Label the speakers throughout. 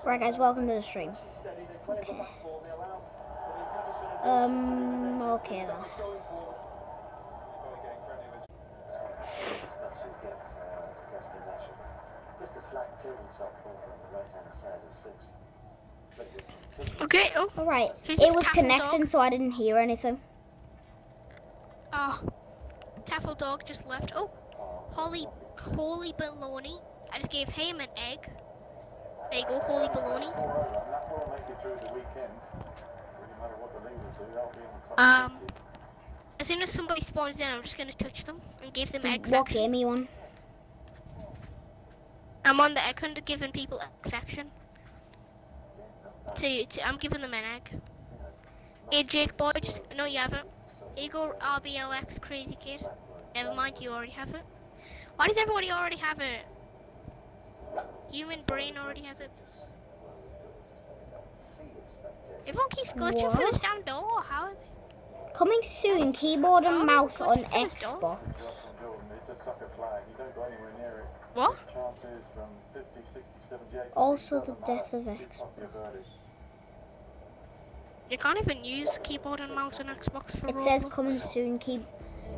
Speaker 1: Right guys, welcome to the stream. Okay. Okay then.
Speaker 2: Okay, oh.
Speaker 1: Alright,
Speaker 2: Who's
Speaker 1: it
Speaker 2: this
Speaker 1: was
Speaker 2: Taffel
Speaker 1: connecting
Speaker 2: dog?
Speaker 1: so I didn't hear anything.
Speaker 2: Oh, Taffel dog just left. Oh, holy baloney. I just gave him an egg. There you go, holy baloney. As soon as somebody spawns in, I'm just gonna touch them and give them egg
Speaker 1: What
Speaker 2: faction.
Speaker 1: game are you on?
Speaker 2: I'm on the egg hunter giving people egg faction. I'm giving them an egg. Hey Jake boy, just no you haven't. Here you go RBLX crazy kid. Never mind, you already have it. Why does everybody already have it? Human brain already has it. Everyone keeps glitching for this damn door. How are they?
Speaker 1: Coming soon, keyboard and mouse on Xbox.
Speaker 2: What?
Speaker 1: Also the death of Xbox.
Speaker 2: You can't even use keyboard and mouse on Xbox for
Speaker 1: It
Speaker 2: Roblox.
Speaker 1: says coming soon.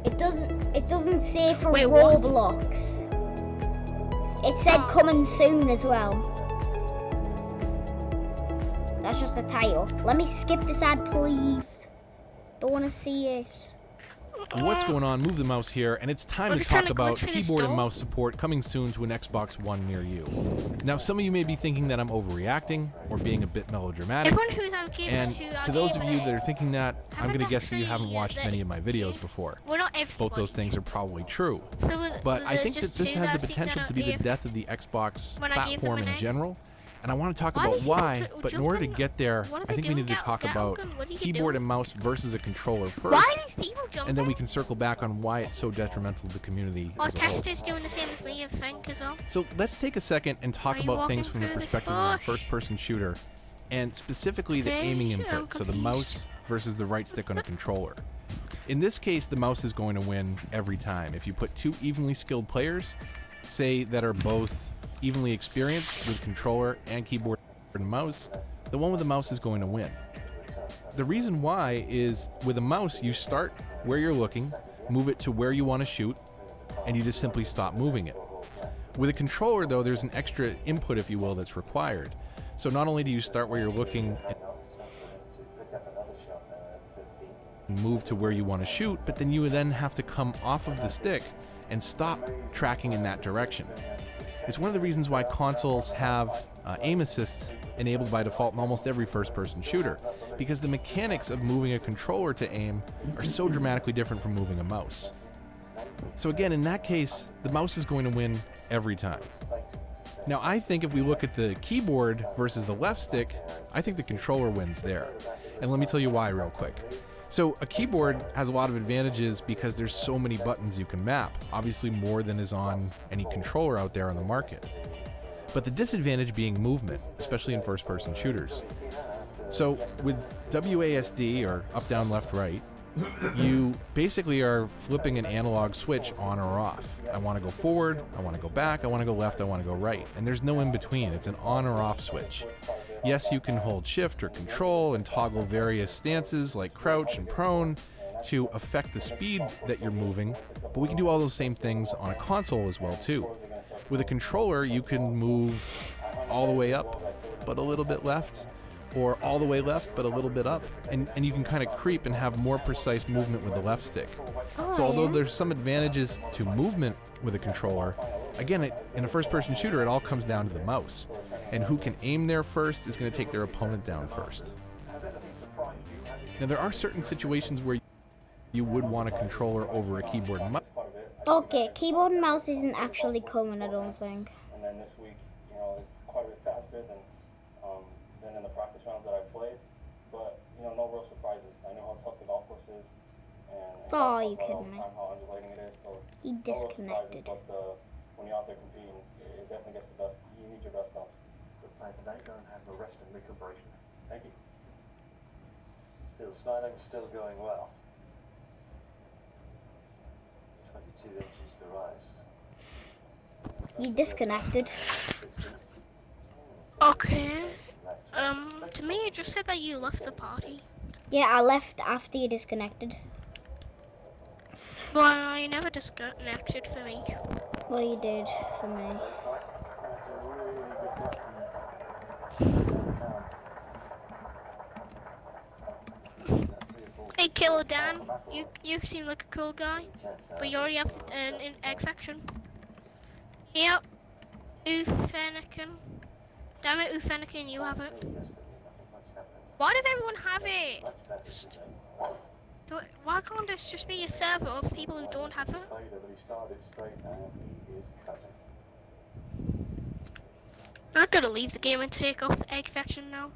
Speaker 1: It doesn't say for
Speaker 2: Wait, what?
Speaker 1: Roblox. It said coming soon as well. That's just the title. Let me skip this ad, please. Don't want to see it.
Speaker 3: What's going on? Move the mouse here, and it's time to talk about keyboard and mouse support coming soon to an Xbox One near you. Now, some of you may be thinking that I'm overreacting or being a bit melodramatic, and to those of you that are thinking that, I'm going to guess that you haven't watched many of my videos before. Both those things are probably true, but I think that this has the potential to be the death of the Xbox platform in general. And I want to talk about why, but in order to get there, I think we need to talk about keyboard and mouse versus a controller first.
Speaker 2: Why are these people jumping?
Speaker 3: And then we can circle back on why it's so detrimental to the community as a whole.
Speaker 2: Testers doing the same as me, I think, as well.
Speaker 3: So let's take a second and talk about things from the perspective of a first-person shooter, and specifically the aiming input, so the mouse versus the right stick on a controller. In this case, the mouse is going to win every time. If you put two evenly skilled players, say that are both evenly experienced with controller and keyboard and mouse, the one with the mouse is going to win. The reason why is with a mouse, you start where you're looking, move it to where you want to shoot, and you just simply stop moving it. With a controller, though, there's an extra input, if you will, that's required. So not only do you start where you're looking and move to where you want to shoot, but then you would then have to come off of the stick and stop tracking in that direction. It's one of the reasons why consoles have aim assist enabled by default in almost every first-person shooter, because the mechanics of moving a controller to aim are so dramatically different from moving a mouse. So again, in that case, the mouse is going to win every time. Now, I think if we look at the keyboard versus the left stick, I think the controller wins there. And let me tell you why real quick. So a keyboard has a lot of advantages because there's so many buttons you can map, obviously more than is on any controller out there on the market. But the disadvantage being movement, especially in first-person shooters. So with WASD, or up, down, left, right, you basically are flipping an analog switch on or off. I want to go forward, I want to go back, I want to go left, I want to go right. And there's no in between, it's an on or off switch. Yes, you can hold shift or control and toggle various stances like crouch and prone to affect the speed that you're moving, but we can do all those same things on a console as well too. With a controller, you can move all the way up, but a little bit left, or all the way left, but a little bit up, and you can kind of creep and have more precise movement with the left stick. So although there's some advantages to movement with a controller, again, in a first-person shooter, it all comes down to the mouse. And who can aim there first is going to take their opponent down first. Now, there are certain situations where you would want a controller over a keyboard and mouse.
Speaker 1: Okay, keyboard and mouse isn't actually common, I don't think.
Speaker 4: And then this week, it's quite a bit faster than in the practice rounds that I played. But, no real surprises. I know how tough the golf course is. And
Speaker 1: oh, you kidding me?
Speaker 4: How undulating it is. So
Speaker 1: He disconnected.
Speaker 4: No but when you're out there competing, it definitely gets the best. You need your best off. Good play today. Go and have a rest and recuperation. Thank you. Still smiling, still going well. 22 inches to rise.
Speaker 1: You disconnected.
Speaker 2: Okay. To me, it just said that you left the party.
Speaker 1: Yeah, I left after you disconnected.
Speaker 2: Well, I never disconnected for me.
Speaker 1: Well, you did for me.
Speaker 2: Hey, Killer Dan, you seem like a cool guy, but you already have an egg faction. Yep. Ufenican. Damn it, Ufenican, you have it. Why does everyone have it? Why can't this just be a server of people who don't have it? I'm gonna leave the game and take off the egg faction now.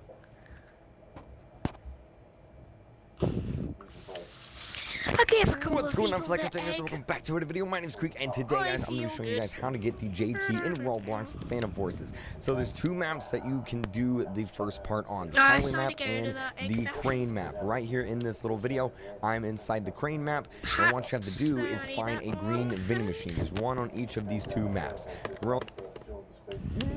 Speaker 2: Okay, if a couple
Speaker 5: What's
Speaker 2: of
Speaker 5: going on,
Speaker 2: people
Speaker 5: Fleck?
Speaker 2: that
Speaker 5: Welcome back to another video. My name's Creek, and today, guys, I'm going to show you guys how to get the Jade Key in Roblox Phantom Forces. So there's two maps that you can do the first part on, the highway map and the crane map. Right here in this little video, I'm inside the crane map, and what you have to do is find a green vending machine. There's one on each of these two maps.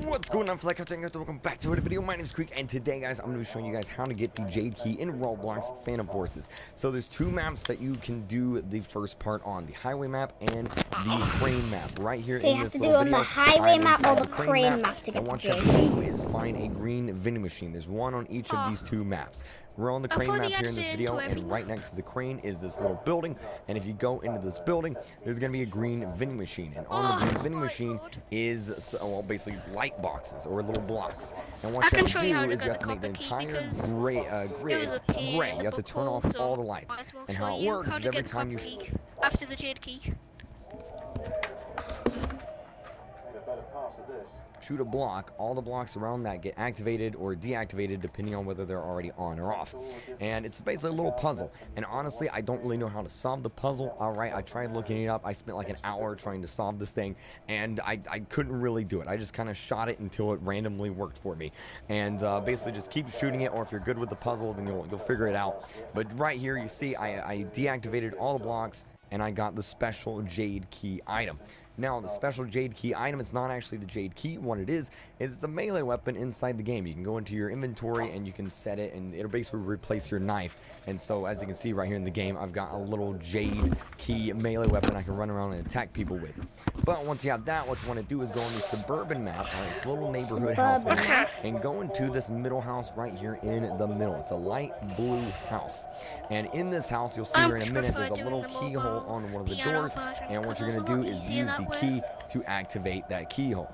Speaker 5: What's going on, Fleck? Welcome back to another video. My name's Creek, and today, guys, I'm going to be showing you guys how to get the Jade Key in Roblox Phantom Forces. So there's two maps that you can do the first part on, the highway map and the crane map. Right here in this little video,
Speaker 1: you have to do on the highway map or the crane map to get the Jade Key. And what you have to do is find a green vending machine. There's one on each of these two maps. We're on the crane map here in this video, and right next to the crane is this little building, and if you go into this building, there's going to be a green vending machine, and on the green vending machine is, well, basically light boxes, or little blocks, and what you have to do is you have to make the entire grid gray. You have to turn off all the lights, and how it works is every time you...
Speaker 2: After the Jade Key.
Speaker 5: shoot a block, all the blocks around that get activated or deactivated depending on whether they're already on or off. And it's basically a little puzzle. And honestly, I don't really know how to solve the puzzle. Alright, I tried looking it up. I spent like an hour trying to solve this thing, and I couldn't really do it. I just kind of shot it until it randomly worked for me. And basically just keep shooting it, or if you're good with the puzzle, then you'll figure it out. But right here, you see, I deactivated all the blocks, and I got the special Jade Key item. Now, the special Jade Key item, it's not actually the Jade Key. What it is it's a melee weapon inside the game. You can go into your inventory and you can set it, and it'll basically replace your knife. And so, as you can see right here in the game, I've got a little Jade Key melee weapon I can run around and attack people with. But once you have that, what you want to do is go on the suburban map, this little neighborhood house map, and go into this middle house right here in the middle. It's a light blue house. And in this house, you'll see here in a minute, there's a little keyhole on one of the doors. And what you're going to do is use the key to activate that keyhole.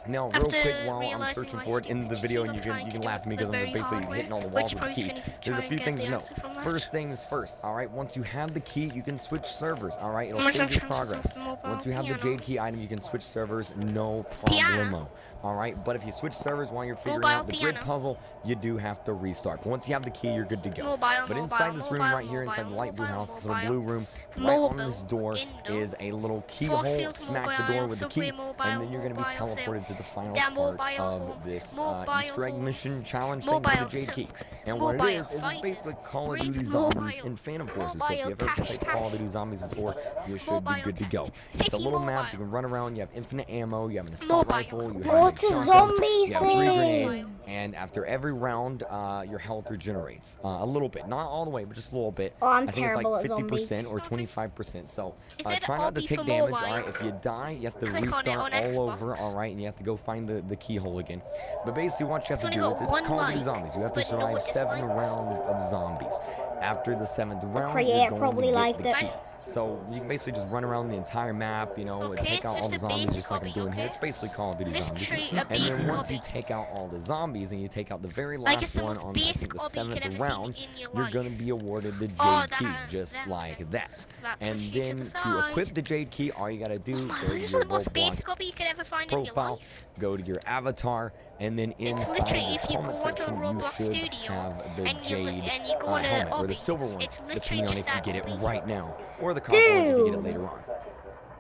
Speaker 5: Now, real quick, while I'm searching for it in the video, and you can laugh at me because I'm just basically hitting all the walls with the key. There's a few things to know. First things first, alright? Once you have the key, you can switch servers, alright? It'll save your progress. Once you have the Jade Key item, you can switch servers, no problemo. Alright, but if you switch servers while you're figuring out the grid puzzle, you do have to restart. But once you have the key, you're good to go. But inside this room right here, inside the light blue house, this little blue room, right on this door is a little keyhole. Smack the door with the key, and then you're going to be teleported to the final part of this Easter egg mission challenge thing for the Jade Key. And what it is it's basically Call of Duty Zombies in Phantom Forces. So if you ever played Call of Duty Zombies before, you should be good to go. It's a little map, you can run around, you have infinite ammo, you have an assault rifle, you have
Speaker 1: zombies,
Speaker 5: you have 3 grenades, and after every round, your health regenerates. A little bit, not all the way, but just a little bit.
Speaker 1: Oh, I'm
Speaker 5: I think
Speaker 1: terrible
Speaker 5: it's like
Speaker 1: at
Speaker 5: 50%
Speaker 1: zombies.
Speaker 5: or 25%. So
Speaker 2: Is
Speaker 5: try not to take damage, alright? If you die, you have to
Speaker 2: Click on it
Speaker 5: restart
Speaker 2: on
Speaker 5: all over,
Speaker 2: Xbox.
Speaker 5: alright? And you have to go find the keyhole again. But basically, what you have to
Speaker 2: only
Speaker 5: do
Speaker 2: got
Speaker 5: is
Speaker 2: one
Speaker 5: Call of Duty
Speaker 2: like,
Speaker 5: Zombies. You have to
Speaker 2: but no
Speaker 5: survive 7
Speaker 2: dislikes.
Speaker 5: rounds of zombies. After the 7th round,
Speaker 1: creator
Speaker 5: you're going
Speaker 1: probably
Speaker 5: to get
Speaker 1: liked
Speaker 5: the
Speaker 1: it.
Speaker 5: key. So you can basically just run around the entire map, you know, and
Speaker 2: Okay,
Speaker 5: take
Speaker 2: it's
Speaker 5: out all
Speaker 2: just
Speaker 5: the
Speaker 2: a
Speaker 5: zombies
Speaker 2: basic
Speaker 5: just like I'm
Speaker 2: hobby,
Speaker 5: doing here.
Speaker 2: okay?
Speaker 5: It's basically Call of Duty Zombies.
Speaker 2: Literally a
Speaker 5: And then
Speaker 2: basic
Speaker 5: once you
Speaker 2: hobby.
Speaker 5: take out all the zombies and you take out the very
Speaker 2: Like, it's
Speaker 5: last
Speaker 2: the
Speaker 5: one
Speaker 2: most
Speaker 5: on I
Speaker 2: basic
Speaker 5: think the
Speaker 2: hobby you can
Speaker 5: 7th
Speaker 2: ever see
Speaker 5: round,
Speaker 2: in your
Speaker 5: you're
Speaker 2: life.
Speaker 5: going to be awarded the Jade
Speaker 2: Oh,
Speaker 5: Key,
Speaker 2: that-
Speaker 5: just
Speaker 2: that
Speaker 5: like
Speaker 2: fits.
Speaker 5: that.
Speaker 2: That
Speaker 5: And
Speaker 2: pushes you to
Speaker 5: then
Speaker 2: the
Speaker 5: to
Speaker 2: side.
Speaker 5: equip the Jade Key, all you got to do,
Speaker 2: Man,
Speaker 5: go to
Speaker 2: this is
Speaker 5: your
Speaker 2: the most
Speaker 5: Roblox
Speaker 2: basic hobby you could ever find in your
Speaker 5: profile,
Speaker 2: life.
Speaker 5: go to your avatar, and then
Speaker 2: It's
Speaker 5: inside
Speaker 2: literally
Speaker 5: the
Speaker 2: if you go
Speaker 5: helmet
Speaker 2: onto a
Speaker 5: section, you
Speaker 2: Roblox
Speaker 5: should
Speaker 2: studio
Speaker 5: have the
Speaker 2: and you
Speaker 5: Jade
Speaker 2: go on a
Speaker 5: helmet, or the
Speaker 2: obby.
Speaker 5: silver one,
Speaker 2: It's literally
Speaker 5: depending on
Speaker 2: just
Speaker 5: if you
Speaker 2: that
Speaker 5: get it
Speaker 2: obby.
Speaker 5: right now, or the copper one if you get it
Speaker 1: Dude.
Speaker 5: later on.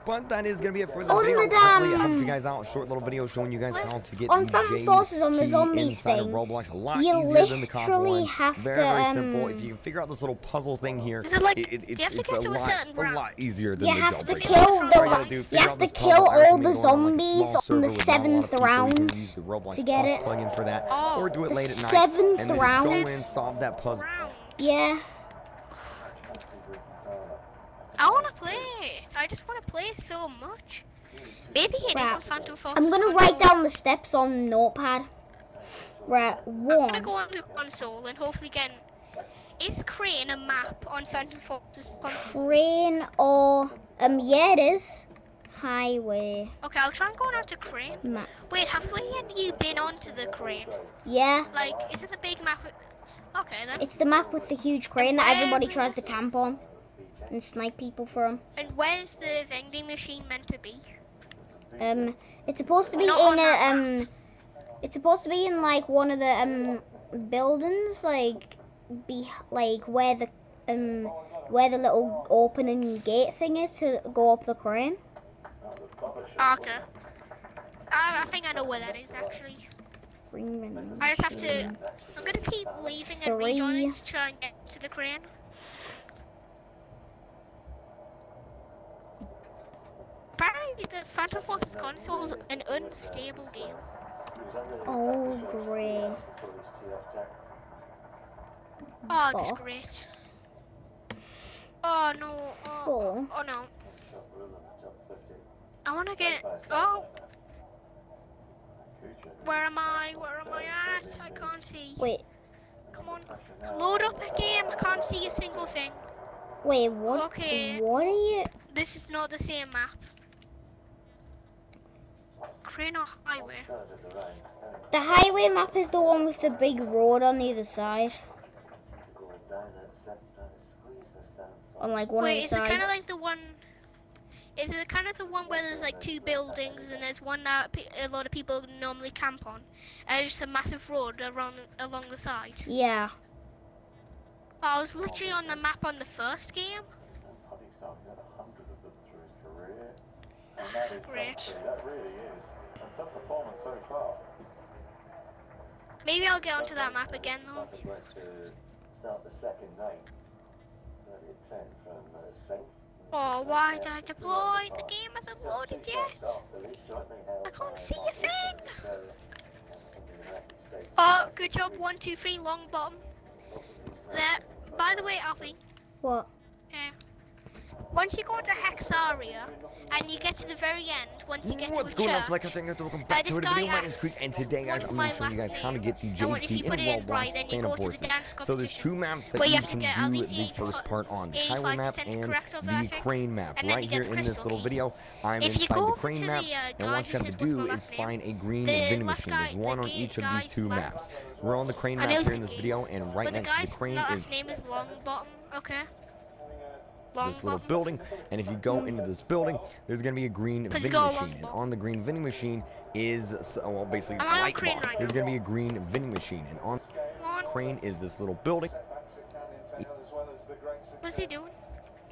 Speaker 5: But that is gonna be it for this video. Hopefully it helps you guys out. A short little video showing you guys how to get
Speaker 6: on
Speaker 5: the
Speaker 6: Phantom
Speaker 5: J
Speaker 6: Forces on the
Speaker 5: key
Speaker 6: zombies
Speaker 5: inside
Speaker 6: thing,
Speaker 5: of Roblox. A lot
Speaker 6: you
Speaker 5: easier than the cop
Speaker 6: literally
Speaker 5: one.
Speaker 6: have
Speaker 5: Very,
Speaker 6: to,
Speaker 5: very simple. If you can figure out this little puzzle thing here,
Speaker 2: Is it like,
Speaker 5: it's a lot easier than
Speaker 6: you
Speaker 5: the
Speaker 6: have to
Speaker 5: jailbreak.
Speaker 6: kill all the zombies on the 7th round to get it.
Speaker 5: Plug-in for that, or do it
Speaker 6: The
Speaker 5: late at night.
Speaker 6: 7th
Speaker 5: and then
Speaker 6: round.
Speaker 5: go in, solve that puzzle.
Speaker 6: Yeah.
Speaker 2: I want to play it. I just want to play it so much. Maybe it is on Phantom Forces.
Speaker 6: I'm gonna write down the steps on Notepad. Right,
Speaker 2: I'm
Speaker 6: 1.
Speaker 2: gonna go on the console and hopefully get. Is Crane a map on Phantom Forces console?
Speaker 6: Crane or yeah, it is. Highway.
Speaker 2: Okay, I'll try and go on to Crane.
Speaker 6: Map.
Speaker 2: Wait, have we and you been onto the Crane?
Speaker 6: Yeah.
Speaker 2: Like, is it the big map? Okay then.
Speaker 6: It's the map with the huge crane that everybody tries to camp on and snipe people from.
Speaker 2: And where's the vending machine meant to be?
Speaker 6: It's supposed to be
Speaker 2: Not on
Speaker 6: in
Speaker 2: that
Speaker 6: a it's supposed to be in like one of the buildings, like where the little opening gate thing is to go up the crane.
Speaker 2: Okay. I think I know where that is actually. I just have to. I'm gonna keep leaving and
Speaker 6: 3.
Speaker 2: rejoining to try and get to the crane. Apparently, the Phantom Forces console is an unstable game.
Speaker 6: Oh, great.
Speaker 2: Oh, just great. Oh no.
Speaker 6: Four.
Speaker 2: Oh no. I wanna get. Oh. Where am I? Where am I at? I can't see.
Speaker 6: Wait.
Speaker 2: Come on. Load up a game. I can't see a single thing.
Speaker 6: Wait, what?
Speaker 2: Okay.
Speaker 6: What are you?
Speaker 2: This is not the same map. Crane or highway?
Speaker 6: The highway map is the one with the big road on the other side. On like one
Speaker 2: Wait,
Speaker 6: of the
Speaker 2: is it
Speaker 6: sides.
Speaker 2: kind of like the one? Is it kind of the one where there's like 2 buildings and there's one that a lot of people normally camp on, and there's just a massive road along the side?
Speaker 6: Yeah.
Speaker 2: I was literally on the map on the first game. Great. Maybe I'll get onto that map again though. Oh, why did I deploy? The game hasn't loaded yet. I can't see a thing. Oh, good job. 1, 2, 3, long bottom. There. By the way, Alfie.
Speaker 6: What?
Speaker 2: Once you go into Hexaria and you get to the very end, once you get to a
Speaker 5: What's going on,
Speaker 2: church,
Speaker 5: Fleck? Welcome back to the video. My name is Creek, and today, guys, I'm going to show you guys how to get the J key in Roblox Phantom Forces. So there's 2 maps that you can do the first part on: the highway map and the crane map. Right here in this little video, I'm inside the crane map, and what you have to do is find a green vending machine. There's one on each of these 2 maps. We're on the crane map here in this video, and right next to the crane is
Speaker 2: name is Longbottom. Okay.
Speaker 5: This little building, and if you go into this building, there's gonna be a green vending machine, and on the green vending machine is, well, basically light bar. There's gonna be a green vending machine, and on the crane is this little building.
Speaker 2: What's he doing?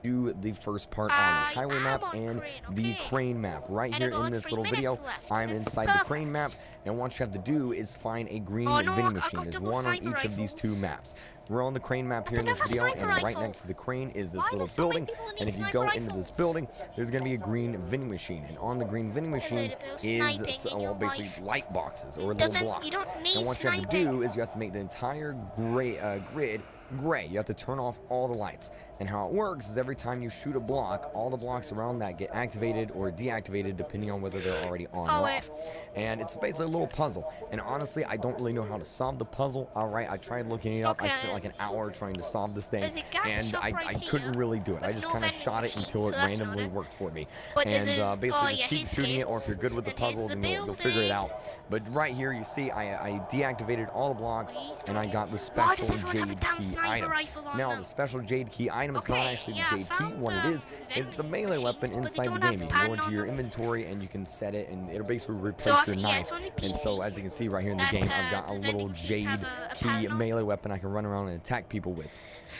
Speaker 5: Do the first part on the highway map and the crane map. Right here in this little video, I'm inside the crane map, and what you have to do is find a green vending machine. There's one on each of these 2 maps. We're on the crane map here in this video, and right next to the crane is this little building, and if you go into this building, there's going to be a green vending machine, and on the green vending machine is, well, basically light boxes or little blocks, and what you have to do is you have to make the entire grid gray. You have to turn off all the lights, and how it works is every time you shoot a block, all the blocks around that get activated or deactivated depending on whether they're already on or off. And it's basically a little puzzle, and honestly I don't really know how to solve the puzzle. Alright, I tried looking it up. I spent like an hour trying to solve this thing, and I couldn't really do it. I just kind of shot it until it randomly worked for me, and basically just keep shooting it, or if you're good with the puzzle then you'll figure it out. But right here you see I deactivated all the blocks, and I got the special jade key item. Now the special jade key item item. It's not actually the jade key. What it is it's a melee weapon inside the game. You can go into your inventory and you can set it, and it'll basically replace your knife. And so, as you can see right here in the game, I've got a little jade key melee weapon I can run around and attack people with.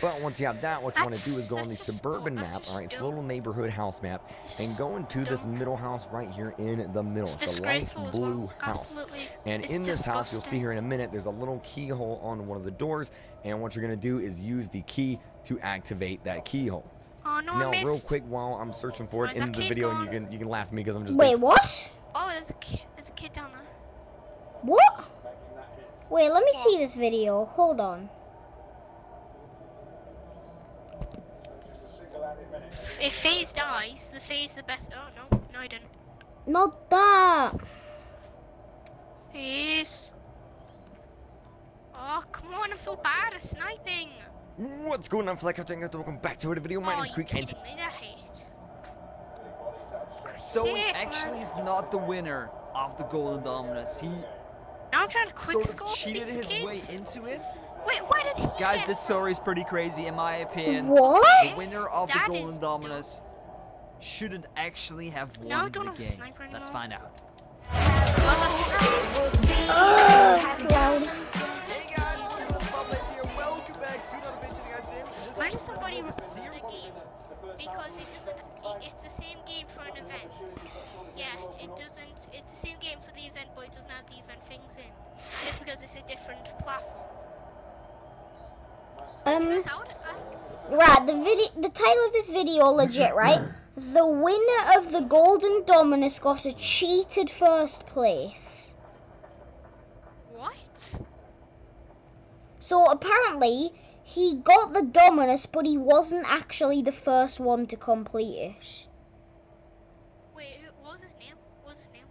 Speaker 5: But once you have that, what you want to do is go on the suburban map, alright, it's a little neighborhood house map, and go into this middle house right here in the middle. It's a light blue house. And in this house, you'll see here in a minute, there's a little keyhole on one of the doors, and what you're going to do is use the key to activate that keyhole.
Speaker 2: Oh, no,
Speaker 5: now, real quick, while I'm searching for it in the video, and you can laugh at me because I'm just...
Speaker 6: Wait, what?
Speaker 2: Oh, there's a kid down there.
Speaker 6: What? Wait, let me see this video. Hold on.
Speaker 2: If FaZe dies, the FaZe the best. Oh no, I didn't.
Speaker 6: Not that.
Speaker 2: Yes. Oh come on, I'm so bad at sniping.
Speaker 5: What's going on, Fleck? Welcome back to the video. My name's Quick, and
Speaker 7: so he actually is not the winner of the Golden Dominus. He
Speaker 2: now I'm trying to quick
Speaker 7: sort of cheated his
Speaker 2: kids.
Speaker 7: way into it.
Speaker 2: Wait, why did he
Speaker 7: Guys,
Speaker 2: get...
Speaker 7: this story is pretty crazy in my opinion.
Speaker 6: What?
Speaker 7: The winner of the Golden Dominus shouldn't actually have won the game. Let's find out. Welcome back to another video, guys.
Speaker 2: Why does somebody remove the game? Because it doesn't. It's the same game for an event. Yeah, it doesn't. It's the same game for the event, but it doesn't have the event things in. Just because it's a different platform.
Speaker 6: Right, the title of this video legit, right? The winner of the Golden Dominus got a cheated first place.
Speaker 2: What?
Speaker 6: So apparently he got the Dominus, but he wasn't actually the first one to complete it.
Speaker 2: Wait, what was his name? What was his name?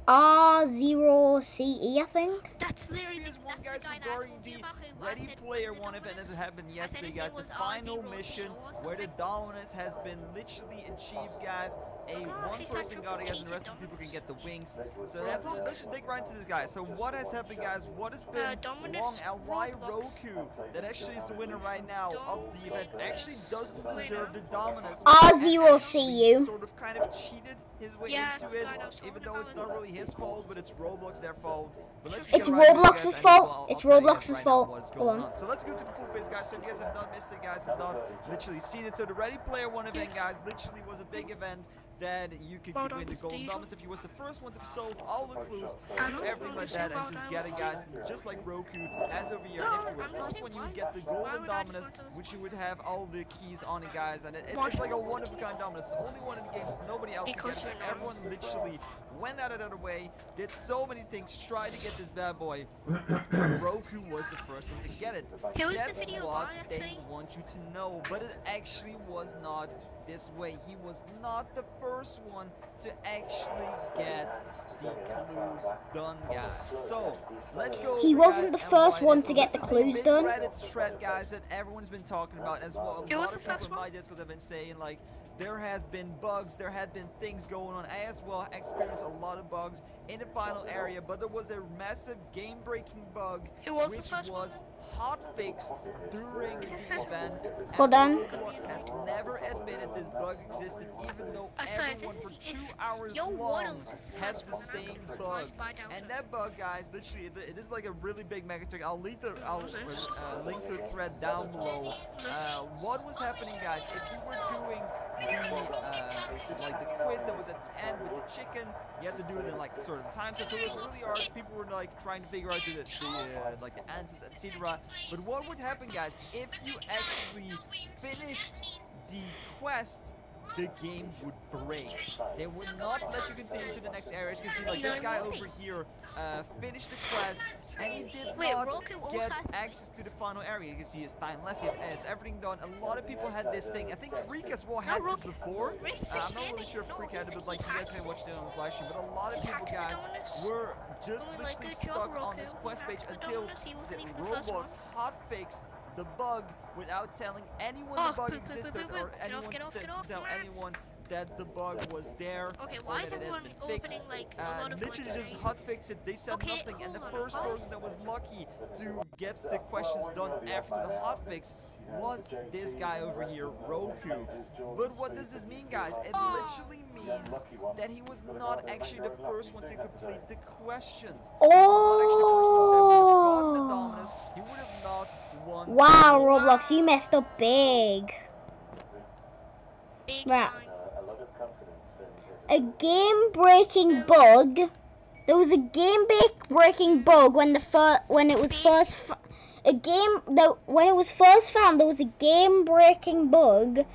Speaker 6: R0CE, I think.
Speaker 2: That's literally the guy that I told you about who
Speaker 7: Ready Player 1 event that happened yesterday, guys. The final mission where the Dominus has been literally achieved, guys. One person got it, and the rest of the people can get the wings. So let's just dig right into this, guys. So what has happened, guys? What has been wrong, and why Roku, that actually is the winner right now of the event, actually doesn't deserve the Dominus.
Speaker 6: R0CU.
Speaker 7: Sort of kind of cheated his way into it, even though it's not really his fault, but it's Roblox their fault.
Speaker 6: It's Roblox's fault. It's Roblox's fault. Hold on.
Speaker 7: So let's go to the full face, guys. So if you guys have not missed it, guys, have not literally seen it. So the Ready Player 1 event, guys, literally was a big event that you could win the Golden Dominus if you was the first one to solve all the clues, do everything like that, and just get it, guys, just like Roku has over here. And if you were the first one, you would get the Golden Dominus, which you would have all the keys on it, guys, and it's like a one-of-a-kind Dominus. The only one in the game, so nobody else can get it. Everyone literally went out of their way, did so many things, tried to get this bad boy. Roku was the first one to get it. That's what they want you to know, but it actually was not this way. He was not the first one to actually get the clues done, guys. So let's go.
Speaker 6: He wasn't the first one to get the clues done.
Speaker 7: Reddit thread, guys, that everyone's been talking about as well. A lot of people in my Discord have been saying, like, there have been bugs, there had been things going on. I as well experienced a lot of bugs in the final area, but there was a massive game-breaking bug, which was hot-fixed during the event.
Speaker 6: Hold on.
Speaker 7: Roblox has never admitted this bug existed, even though everyone for 2 hours long had the same bug. And that bug, guys, literally, it is like a really big mega trick. I'll link the thread down below. What was happening, guys? If you were doing like the quiz that was at the end with the chicken, you have to do it in like certain times. So it was really hard. People were like trying to figure out like the answers, etc. But what would happen, guys, if you actually finished the quest? The game would break. They would not let you continue to the next area. As you can see, like this guy over here finished the quest, and he did not get access to the final area. You can see his time left, he has everything done. A lot of people had this thing. I think Creek as well had this before. I'm not really sure if Creek had it, but like you guys can watch it on his live stream. But a lot of people, guys, were just literally stuck on this quest page until Roblox hotfixed the bug without telling anyone the bug existed or anyone to tell anyone that the bug was there.
Speaker 2: Okay, why is everyone opening like a lot of
Speaker 7: literally just hotfix it. They said nothing, and the first person that was lucky to get the questions done after the hotfix was this guy over here, Roku. But what does this mean, guys? It literally means that he was not actually the first one to complete the questions.
Speaker 6: Oh!
Speaker 7: He would have not won.
Speaker 6: Wow, Roblox, you messed up big. Right. A game-breaking bug. There was a game-breaking bug when it was first when it was first found. There was a game-breaking bug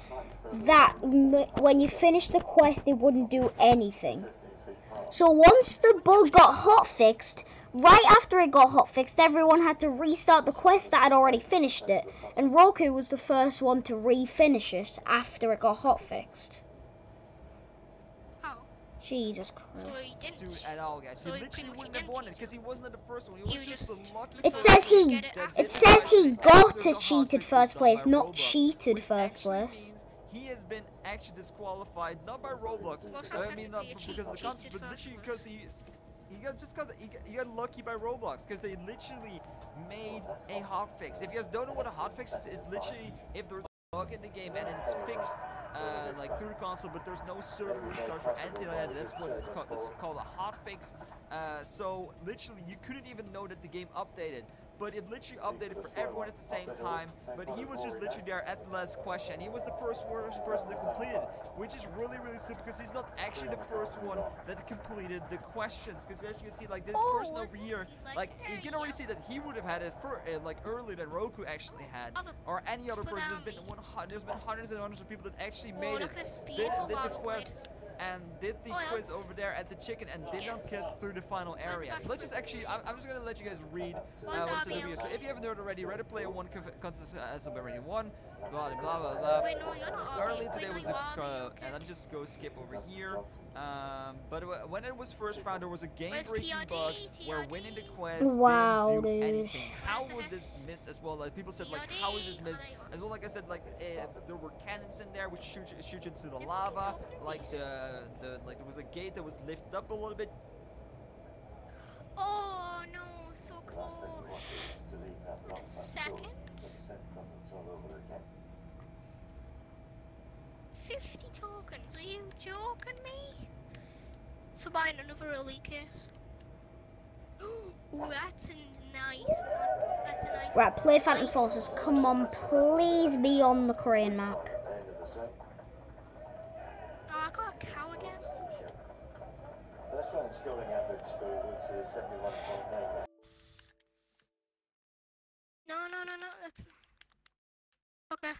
Speaker 6: that when you finished the quest, it wouldn't do anything. So once the bug got hotfixed, right after it got hotfixed, everyone had to restart the quest that had already finished it, and Roku was the first one to refinish it after it got hotfixed. Jesus Christ.
Speaker 7: So he didn't at all, guys. So he literally wouldn't have won it because he wasn't the first one. He was just the lucky.
Speaker 6: It says he got a cheated first place, not cheated first place.
Speaker 7: He has been actually disqualified, not by Roblox. I mean, not because of the concept, but literally because he got lucky by Roblox because they literally made a hotfix. If you guys don't know what a hotfix is, it's literally if there's a bug in the game and it's fixed like through the console, but there's no server restarts or anything like that. That's what it's called. It's called a hotfix. So literally, you couldn't even know that the game updated. But it literally updated for everyone at the same time. But he was just literally there at the last question. He was the first person to complete it, which is really, really stupid because he's not actually the first one that completed the questions. Because as you can see, like this person over here, like you can already see that he would have had it for like earlier than Roku actually had, or any other person. There's been hundreds and hundreds of people that actually made it, did the quests. And did the quiz over there at the chicken and did not get through the final area. So let's just actually, I'm just gonna let you guys read what's in the video. So if you haven't heard already, Reddit Player 1 consists as of already 1, blah blah blah blah.
Speaker 2: Wait, no, you're not.
Speaker 7: Earlier today was and let me just go skip over here. But when it was first found, there was a game-breaking bug where winning the quest didn't do anything. How was this missed as well? Like people said, like how is this missed? As well, like I said, like there were cannons in there which shoot into the lava, like there was a gate that was lifted up a little bit.
Speaker 2: Oh no, so close. Wait a second. 50 tokens, are you joking me? So buying another elite case. Ooh, that's a nice one. That's a nice one.
Speaker 6: Right, play Phantom Forces. Come on, please be on the crane map.
Speaker 2: Oh, I got a cow again.
Speaker 4: That's one scoring average is 71.9.
Speaker 2: No, that's... Okay.